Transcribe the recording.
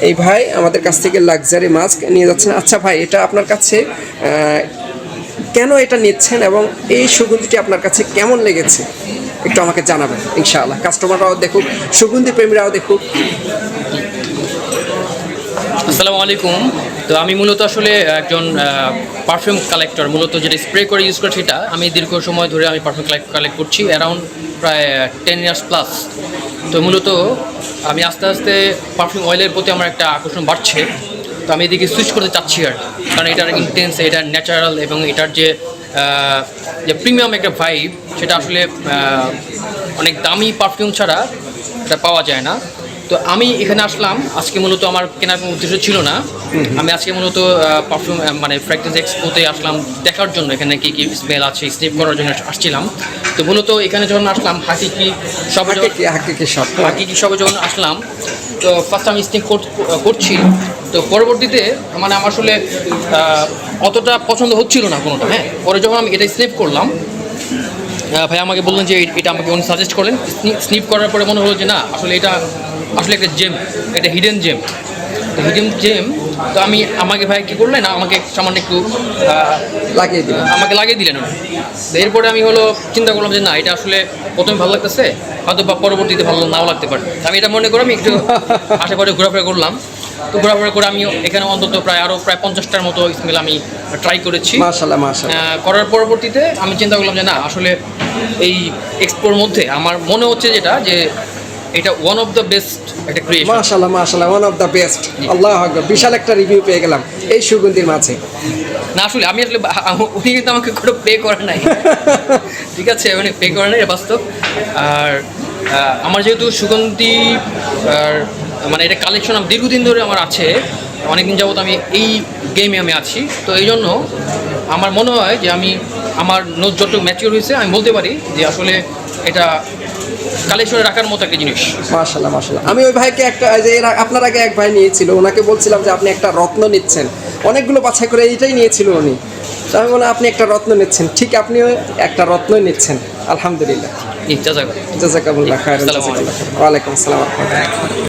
এই ভাই আমাদের কাছ থেকে লাক্সারি মাস্ক নিয়ে যাচ্ছেন। আচ্ছা ভাই, এটা আপনার কাছে কেন এটা নিচ্ছেন এবং এই সুগন্ধিটি আপনার কাছে কেমন লেগেছে একটু আমাকে জানাবেন ইনশাআল্লাহ। কাস্টমাররাও দেখুক, সুগন্ধি প্রেমীরাও দেখুক। আসসালামু আলাইকুম। তো আমি মূলত আসলে একজন পারফিউম কালেক্টর, মূলত যেটা স্প্রে করে ইউজ করছি সেটা আমি দীর্ঘ সময় ধরে আমি পারফিউম কালেক্ট করছি, অ্যারাউন্ড প্রায় 10 ইয়ার্স প্লাস। তো মূলত আমি আস্তে আস্তে পারফিউম অয়েলের প্রতি আমার একটা আকর্ষণ বাড়ছে। তো আমি এদিকে সুইচ করতে চাচ্ছি আর, কারণ এটার ইন্টেন্স, এটার ন্যাচারাল এবং এটার যে প্রিমিয়াম একটা ভাইব, সেটা আসলে অনেক দামি পারফিউম ছাড়া এটা পাওয়া যায় না। তো আমি এখানে আসলাম আজকে, মূলত আমার কেনার কোনো উদ্দেশ্য ছিল না। আমি আজকে মূলত পারফিউম মানে ফ্র্যাগরেন্স এক্সপোতে আসলাম দেখার জন্য, এখানে কী কী স্মেল আছে স্নিফ করার জন্য আসছিলাম। তো মূলত এখানে যখন আসলাম হাকিকি শপে যখন আসলাম, তো ফার্স্ট আমি স্নিফ করছি। তো পরবর্তীতে মানে আমার আসলে অতটা পছন্দ হচ্ছিল না কোনোটা। হ্যাঁ, পরে যখন আমি এটা স্নিফ করলাম, ভাই আমাকে বললেন যে এটা আমাকে উনি সাজেস্ট করলেন। স্নিপ করার পরে মনে হলো যে না, আসলে এটা আসলে একটা জেম, একটা হিডেন জেম। তো আমাকে ভাই কী করলেন, আমাকে সামান্য একটু লাগিয়ে দিলেন। এরপরে আমি চিন্তা করলাম যে না, এটা আসলে প্রথমে ভালো লাগতেছে, হয়তো বা পরবর্তীতে ভালো নাও লাগতে পারে। আমি এটা মনে করে আমি একটু আশেপাশে ঘোরাফেরা করলাম। তো ঘোরাফেরা করে আমি এখানে অন্তত প্রায় 50টার মতো স্মেল আমি ট্রাই করেছি। করার পরবর্তীতে আমি চিন্তা করলাম যে না, আসলে এই এক্সপোর মধ্যে আমার মনে হচ্ছে যে এটা ওয়ান অফ দ্য বেস্ট একটা ক্রিয়েশন। মাশাআল্লাহ ওয়ান অফ দ্য বেস্ট। আল্লাহু আকবার, বিশাল একটা রিভিউ পেয়ে গেলাম এই সুগন্ধির মাঝে। না আসলে উনি কিন্তু আমাকে কোনো পে করে নাই। ঠিক আছে, উনি পে করে নাই, বাস্তব। আর আমার যেহেতু সুগন্ধি মানে এটা কালেকশন দীর্ঘদিন ধরে আমার আছে, অনেকদিন যাবত আমি এই গেমে আমি আছি। তো এই জন্য আমার মনে হয় যে আমার যত ম্যাচিওর হয়েছে আমি বলতে পারি যে আসলে এটা কালেকশনে রাখার মতো একটা জিনিস। মাশাআল্লাহ। আমি ওই ভাইকে আপনার আগে এক ভাই নিয়েছিল, ওনাকে বলছিলাম যে আপনি একটা রত্ন নিচ্ছেন, অনেকগুলো বাছাই করে এইটাই নিয়েছিল উনি। তো আমি বললাম আপনি একটা রত্ন নিচ্ছেন, ঠিক আপনিও একটা রত্নই নিচ্ছেন। আলহামদুলিল্লাহ, জাযাকাল্লাহ খাইরান। ওয়ালাইকুম আসসালাম।